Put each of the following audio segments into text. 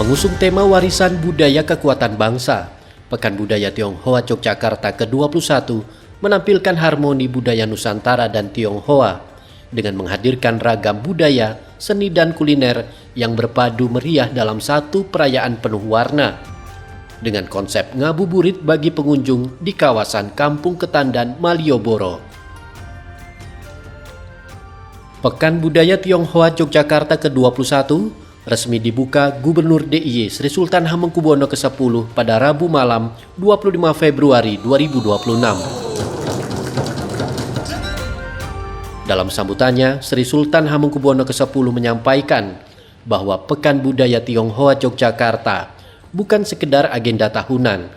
Mengusung tema warisan budaya kekuatan bangsa, Pekan Budaya Tionghoa Yogyakarta ke-21 menampilkan harmoni budaya Nusantara dan Tionghoa dengan menghadirkan ragam budaya, seni dan kuliner yang berpadu meriah dalam satu perayaan penuh warna. Dengan konsep ngabuburit bagi pengunjung di kawasan Kampung Ketandan, Malioboro. Pekan Budaya Tionghoa Yogyakarta ke-21 resmi dibuka Gubernur DIY Sri Sultan Hamengkubuwono ke-10 pada Rabu malam 25 Februari 2026. Dalam sambutannya, Sri Sultan Hamengkubuwono ke-10 menyampaikan bahwa Pekan Budaya Tionghoa Yogyakarta bukan sekedar agenda tahunan,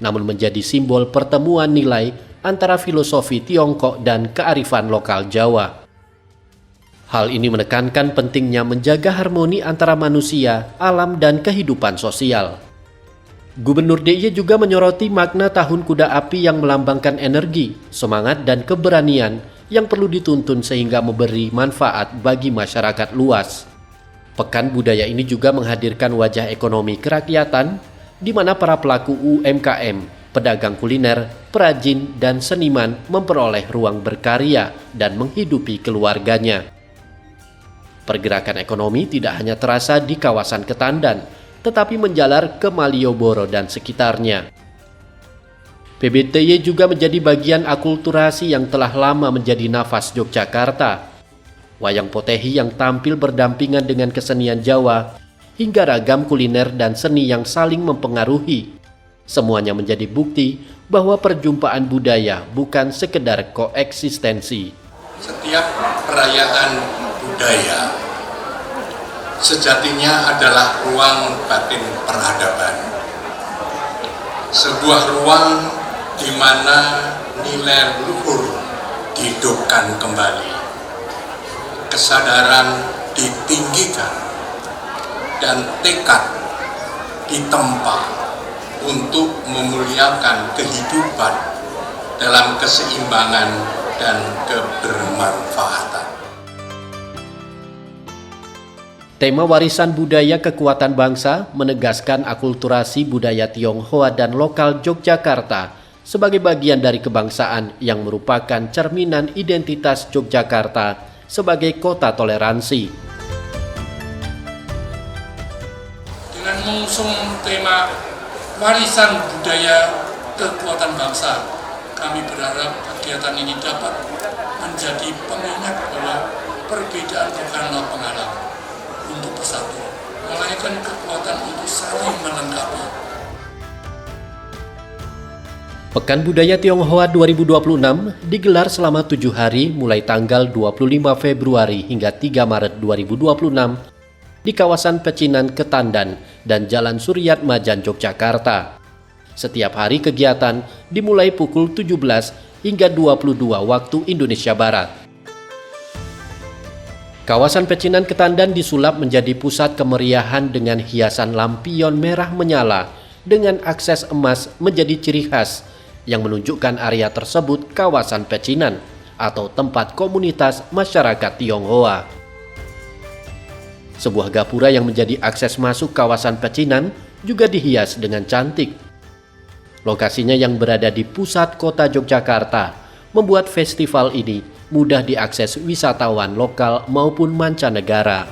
namun menjadi simbol pertemuan nilai antara filosofi Tiongkok dan kearifan lokal Jawa. Hal ini menekankan pentingnya menjaga harmoni antara manusia, alam, dan kehidupan sosial. Gubernur DIY juga menyoroti makna Tahun Kuda Api yang melambangkan energi, semangat, dan keberanian yang perlu dituntun sehingga memberi manfaat bagi masyarakat luas. Pekan budaya ini juga menghadirkan wajah ekonomi kerakyatan, di mana para pelaku UMKM, pedagang kuliner, perajin, dan seniman memperoleh ruang berkarya dan menghidupi keluarganya. Pergerakan ekonomi tidak hanya terasa di kawasan Ketandan, tetapi menjalar ke Malioboro dan sekitarnya. PBTY juga menjadi bagian akulturasi yang telah lama menjadi nafas Yogyakarta. Wayang potehi yang tampil berdampingan dengan kesenian Jawa, hingga ragam kuliner dan seni yang saling mempengaruhi. Semuanya menjadi bukti bahwa perjumpaan budaya bukan sekedar koeksistensi. Setiap perayaan budaya sejatinya adalah ruang batin peradaban. Sebuah ruang di mana nilai luhur dihidupkan kembali, kesadaran ditinggikan, dan tekad ditempa untuk memuliakan kehidupan dalam keseimbangan dan kebermanfaatan. Tema warisan budaya kekuatan bangsa menegaskan akulturasi budaya Tionghoa dan lokal Yogyakarta sebagai bagian dari kebangsaan yang merupakan cerminan identitas Yogyakarta sebagai kota toleransi. Dengan mengusung tema warisan budaya kekuatan bangsa, kami berharap kegiatan ini dapat menjadi pengingat bahwa perbedaan bukanlah penghalang untuk bersatu, melainkan kekuatan untuk saling melengkapi. Pekan Budaya Tionghoa 2026 digelar selama 7 hari mulai tanggal 25 Februari hingga 3 Maret 2026 di kawasan Pecinan Ketandan dan Jalan Suryat Majan Yogyakarta. Setiap hari kegiatan dimulai pukul 17 hingga 22 waktu Indonesia Barat. Kawasan Pecinan Ketandan disulap menjadi pusat kemeriahan dengan hiasan lampion merah menyala dengan akses emas menjadi ciri khas yang menunjukkan area tersebut kawasan Pecinan atau tempat komunitas masyarakat Tionghoa. Sebuah gapura yang menjadi akses masuk kawasan Pecinan juga dihias dengan cantik. Lokasinya yang berada di pusat kota Yogyakarta membuat festival ini mudah diakses wisatawan lokal maupun mancanegara.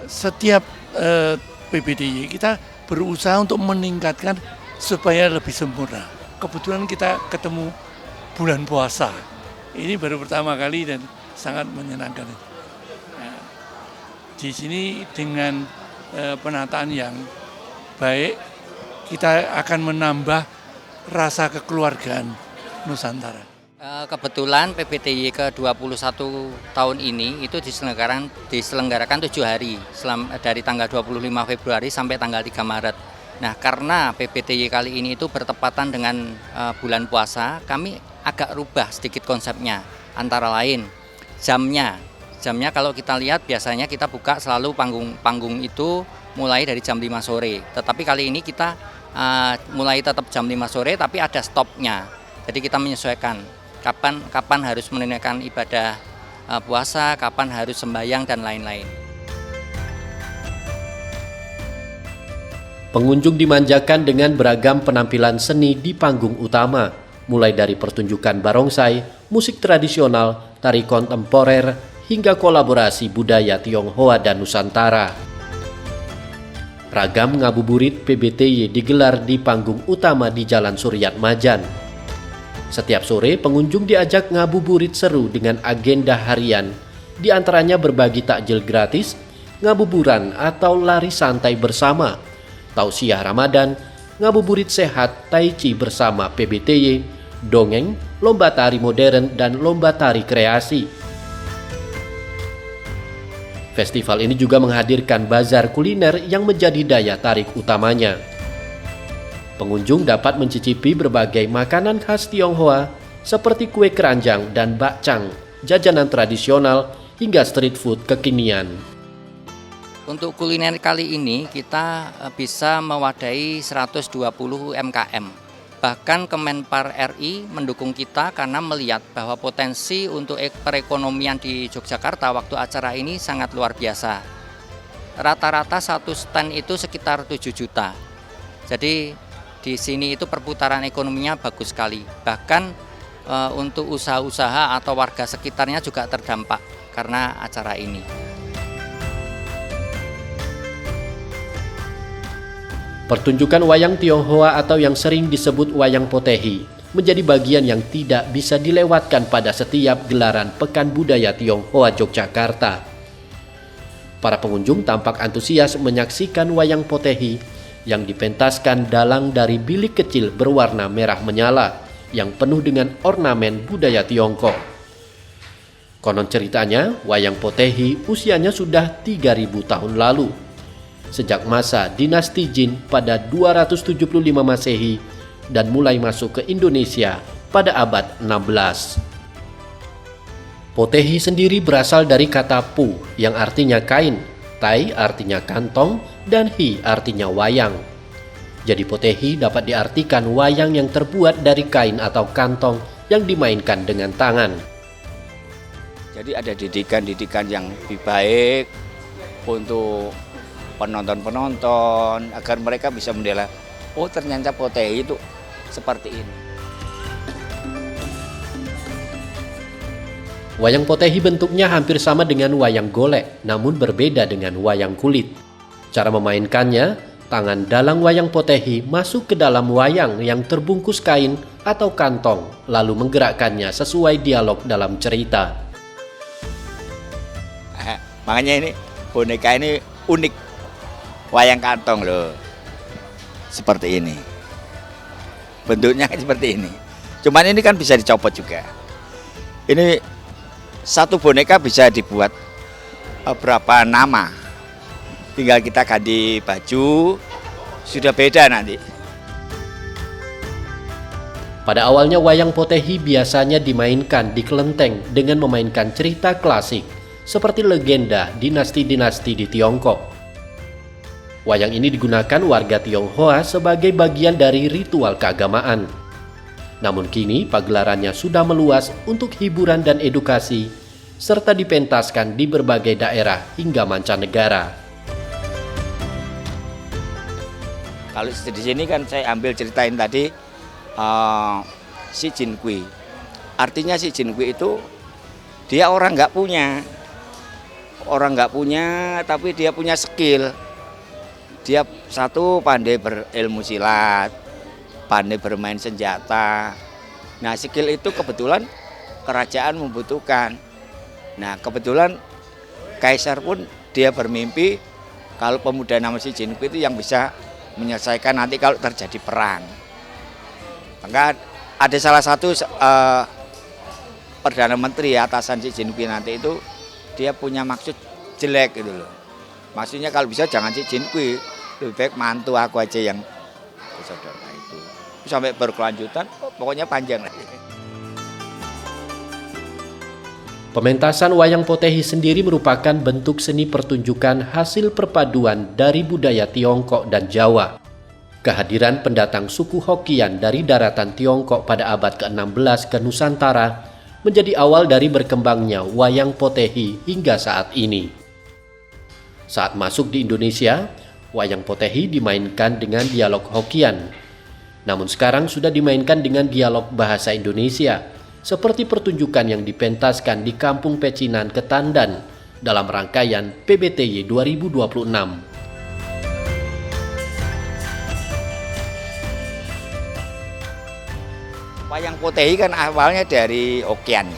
Setiap PBDY kita berusaha untuk meningkatkan supaya lebih sempurna. Kebetulan kita ketemu bulan puasa. Ini baru pertama kali dan sangat menyenangkan. Di sini dengan penataan yang baik, kita akan menambah rasa kekeluargaan Nusantara. Kebetulan PBTY ke-21 tahun ini itu diselenggarakan 7 hari dari tanggal 25 Februari sampai tanggal 3 Maret. Nah, karena PBTY kali ini itu bertepatan dengan bulan puasa, kami agak rubah sedikit konsepnya. Antara lain jamnya kalau kita lihat biasanya kita buka selalu panggung itu mulai dari jam 5 sore. Tetapi kali ini kita mulai tetap jam 5 sore tapi ada stopnya. Jadi kita menyesuaikan kapan harus menunaikan ibadah puasa, kapan harus sembahyang dan lain-lain. Pengunjung dimanjakan dengan beragam penampilan seni di panggung utama, mulai dari pertunjukan barongsai, musik tradisional, tari kontemporer, hingga kolaborasi budaya Tionghoa dan Nusantara. Ragam ngabuburit PBTY digelar di panggung utama di Jalan Suryat Majan. Setiap sore pengunjung diajak ngabuburit seru dengan agenda harian, di antaranya berbagi takjil gratis, ngabuburan atau lari santai bersama, tausiah Ramadan, ngabuburit sehat, tai chi bersama PBTY, dongeng, lomba tari modern, dan lomba tari kreasi. Festival ini juga menghadirkan bazar kuliner yang menjadi daya tarik utamanya. Pengunjung dapat mencicipi berbagai makanan khas Tionghoa seperti kue keranjang dan bakcang, jajanan tradisional, hingga street food kekinian. Untuk kuliner kali ini kita bisa mewadahi 120 UMKM. Bahkan Kemenpar RI mendukung kita karena melihat bahwa potensi untuk perekonomian di Yogyakarta waktu acara ini sangat luar biasa. Rata-rata satu stand itu sekitar 7 juta. Jadi di sini itu perputaran ekonominya bagus sekali. Bahkan untuk usaha-usaha atau warga sekitarnya juga terdampak karena acara ini. Pertunjukan wayang Tionghoa atau yang sering disebut wayang potehi menjadi bagian yang tidak bisa dilewatkan pada setiap gelaran Pekan Budaya Tionghoa Yogyakarta. Para pengunjung tampak antusias menyaksikan wayang potehi yang dipentaskan dalang dari bilik kecil berwarna merah menyala yang penuh dengan ornamen budaya Tiongkok. Konon ceritanya, wayang potehi usianya sudah 3.000 tahun lalu. Sejak masa dinasti Jin pada 275 Masehi dan mulai masuk ke Indonesia pada abad 16. Potehi sendiri berasal dari kata pu yang artinya kain, tai artinya kantong, dan hi artinya wayang. Jadi potehi dapat diartikan wayang yang terbuat dari kain atau kantong yang dimainkan dengan tangan. Jadi ada didikan-didikan yang lebih baik untuk penonton-penonton agar mereka bisa menilai, oh ternyata potehi itu seperti ini. Wayang potehi bentuknya hampir sama dengan wayang golek, namun berbeda dengan wayang kulit. Cara memainkannya, tangan dalang wayang potehi masuk ke dalam wayang yang terbungkus kain atau kantong, lalu menggerakkannya sesuai dialog dalam cerita. Makanya ini boneka ini unik, wayang kantong loh, seperti ini. Bentuknya seperti ini. Cuman ini kan bisa dicopot juga. Ini satu boneka bisa dibuat berapa nama. Tinggal kita ganti baju, sudah beda nanti. Pada awalnya wayang potehi biasanya dimainkan di kelenteng dengan memainkan cerita klasik seperti legenda dinasti-dinasti di Tiongkok. Wayang ini digunakan warga Tionghoa sebagai bagian dari ritual keagamaan. Namun kini pagelarannya sudah meluas untuk hiburan dan edukasi, serta dipentaskan di berbagai daerah hingga mancanegara. Kalau di sini kan saya ambil ceritain tadi si Jin Kui. Artinya si Jin Kui itu dia orang nggak punya, tapi dia punya skill. Dia satu pandai berilmu silat, pandai bermain senjata. Nah skill itu kebetulan kerajaan membutuhkan. Nah kebetulan kaisar pun dia bermimpi kalau pemuda nama si Jin Kui itu yang bisa menyelesaikan nanti kalau terjadi perang. Maka ada salah satu Perdana Menteri atasan si Jin Kui nanti itu dia punya maksud jelek gitu loh. Maksudnya kalau bisa jangan si Jin Kui, lebih baik mantu aku aja yang saudara itu. Sampai berkelanjutan, pokoknya panjang lah. Pementasan wayang potehi sendiri merupakan bentuk seni pertunjukan hasil perpaduan dari budaya Tiongkok dan Jawa. Kehadiran pendatang suku Hokkien dari daratan Tiongkok pada abad ke-16 ke Nusantara menjadi awal dari berkembangnya wayang potehi hingga saat ini. Saat masuk di Indonesia, wayang potehi dimainkan dengan dialog Hokian. Namun sekarang sudah dimainkan dengan dialog bahasa Indonesia, seperti pertunjukan yang dipentaskan di Kampung Pecinan, Ketandan dalam rangkaian PBTY 2026. Wayang potehi kan awalnya dari Hokian.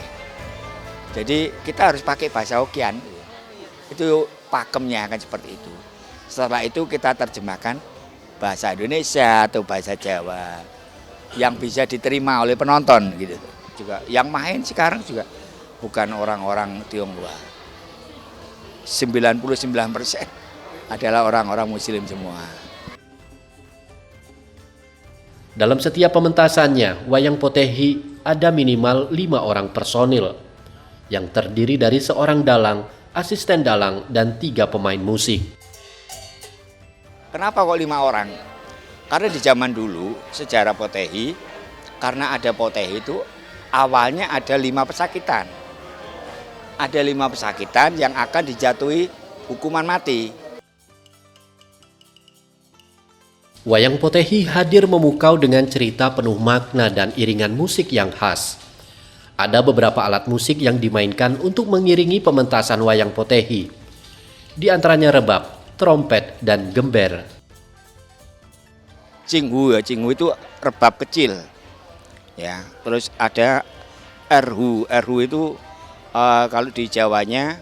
Jadi kita harus pakai bahasa Hokian. Itu pakemnya kan seperti itu. Setelah itu kita terjemahkan bahasa Indonesia atau bahasa Jawa yang bisa diterima oleh penonton gitu. Juga yang main sekarang juga bukan orang-orang Tionghoa. 99% adalah orang-orang Muslim semua. Dalam setiap pementasannya, wayang potehi ada minimal 5 orang personil yang terdiri dari seorang dalang, asisten dalang, dan 3 pemain musik. Kenapa kok 5 orang? Karena di zaman dulu sejarah potehi, karena ada potehi itu awalnya ada 5 pesakitan. Ada 5 pesakitan yang akan dijatuhi hukuman mati. Wayang potehi hadir memukau dengan cerita penuh makna dan iringan musik yang khas. Ada beberapa alat musik yang dimainkan untuk mengiringi pementasan wayang potehi. Di antaranya rebab, trompet, dan gember. Cinghu itu rebab kecil. Ya, terus ada erhu itu kalau di Jawanya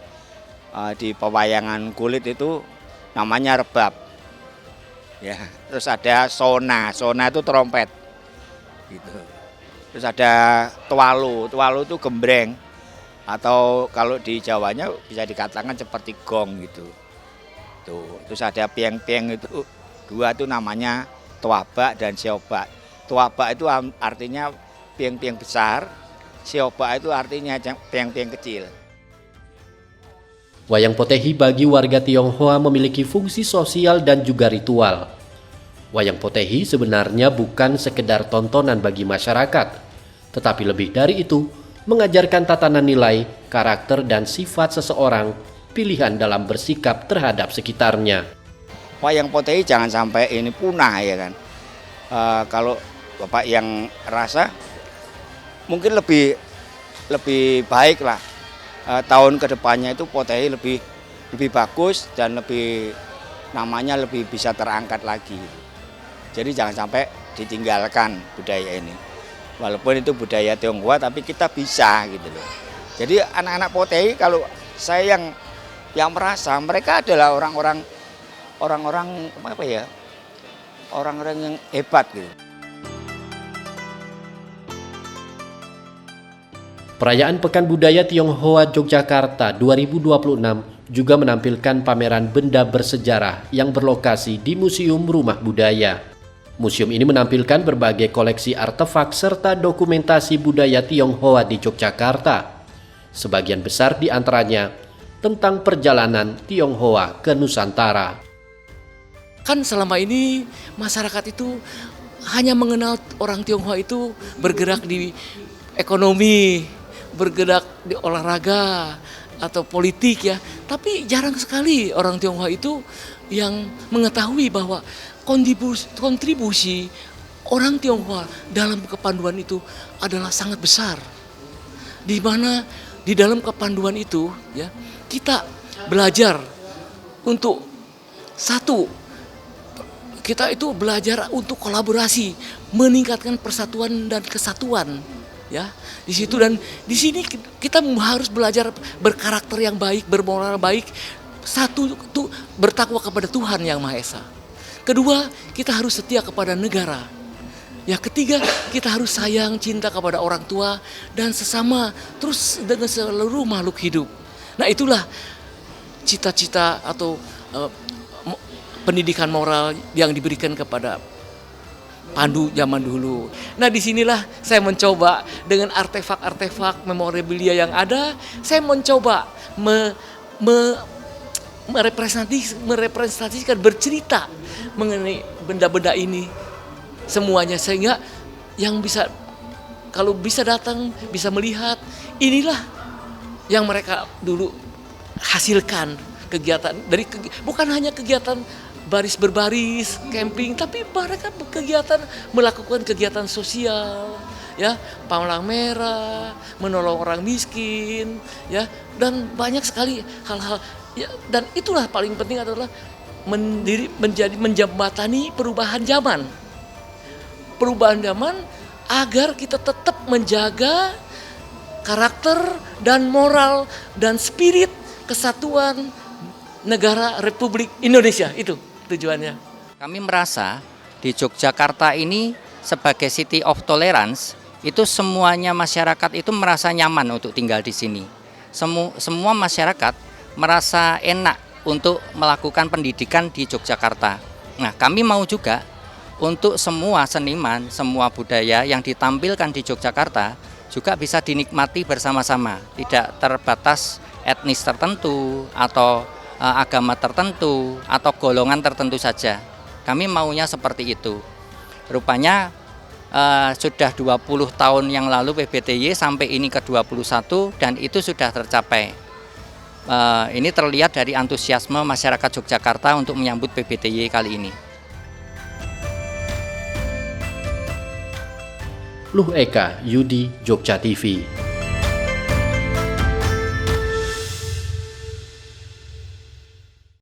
di pewayangan kulit itu namanya rebab. Ya, terus ada sona itu trompet. Gitu. Terus ada tualu itu gembreng atau kalau di Jawanya bisa dikatakan seperti gong gitu. Tuh, terus ada pieng-pieng itu 2 itu namanya tuabak dan siobak. Tuabak itu artinya pieng-pieng besar, siobak itu artinya pieng-pieng kecil. Wayang potehi bagi warga Tionghoa memiliki fungsi sosial dan juga ritual. Wayang potehi sebenarnya bukan sekedar tontonan bagi masyarakat, tetapi lebih dari itu, mengajarkan tatanan nilai, karakter, dan sifat seseorang, pilihan dalam bersikap terhadap sekitarnya. Wayang potehi jangan sampai ini punah ya kan. Kalau Bapak yang rasa mungkin lebih baik lah. Tahun kedepannya itu potehi lebih bagus dan namanya lebih bisa terangkat lagi. Jadi jangan sampai ditinggalkan budaya ini. Walaupun itu budaya Tionghoa tapi kita bisa gitu loh. Jadi anak-anak potehi kalau saya yang merasa mereka adalah orang-orang yang hebat gitu. Perayaan Pekan Budaya Tionghoa Yogyakarta 2026 juga menampilkan pameran benda bersejarah yang berlokasi di Museum Rumah Budaya. Museum ini menampilkan berbagai koleksi artefak serta dokumentasi budaya Tionghoa di Yogyakarta. Sebagian besar di antaranya tentang perjalanan Tionghoa ke Nusantara. Kan selama ini masyarakat itu hanya mengenal orang Tionghoa itu bergerak di ekonomi, bergerak di olahraga atau politik ya. Tapi jarang sekali orang Tionghoa itu yang mengetahui bahwa kontribusi orang Tionghoa dalam kepanduan itu adalah sangat besar. Di mana di dalam kepanduan itu ya kita belajar untuk kita itu belajar untuk kolaborasi, meningkatkan persatuan dan kesatuan. Ya, di situ dan di sini kita harus belajar berkarakter yang baik, bermoral baik. Satu itu bertakwa kepada Tuhan Yang Maha Esa. Kedua, kita harus setia kepada negara. Ya, ketiga, kita harus sayang, cinta kepada orang tua dan sesama, terus dengan seluruh makhluk hidup. Nah, itulah cita-cita atau pendidikan moral yang diberikan kepada Pandu zaman dulu. Nah, disinilah saya mencoba dengan artefak-artefak memorabilia yang ada, saya mencoba merepresentasikan, bercerita mengenai benda-benda ini semuanya, sehingga yang bisa, kalau bisa datang, bisa melihat, inilah yang mereka dulu hasilkan kegiatan bukan hanya kegiatan baris berbaris, camping, tapi mereka melakukan kegiatan sosial, ya, palang merah, menolong orang miskin, ya, dan banyak sekali hal-hal, ya, dan itulah paling penting adalah menjembatani perubahan zaman agar kita tetap menjaga karakter dan moral dan spirit kesatuan negara Republik Indonesia. Itu tujuannya. Kami merasa di Yogyakarta ini sebagai city of tolerance, itu semuanya masyarakat itu merasa nyaman untuk tinggal di sini. Semua masyarakat merasa enak untuk melakukan pendidikan di Yogyakarta. Nah, kami mau juga untuk semua seniman, semua budaya yang ditampilkan di Yogyakarta juga bisa dinikmati bersama-sama, tidak terbatas etnis tertentu atau agama tertentu atau golongan tertentu saja. Kami maunya seperti itu. Rupanya sudah 20 tahun yang lalu PBTY sampai ini ke-21 dan itu sudah tercapai. Ini terlihat dari antusiasme masyarakat Yogyakarta untuk menyambut PBTY kali ini. Luh Eka, Yudi, Jogja TV.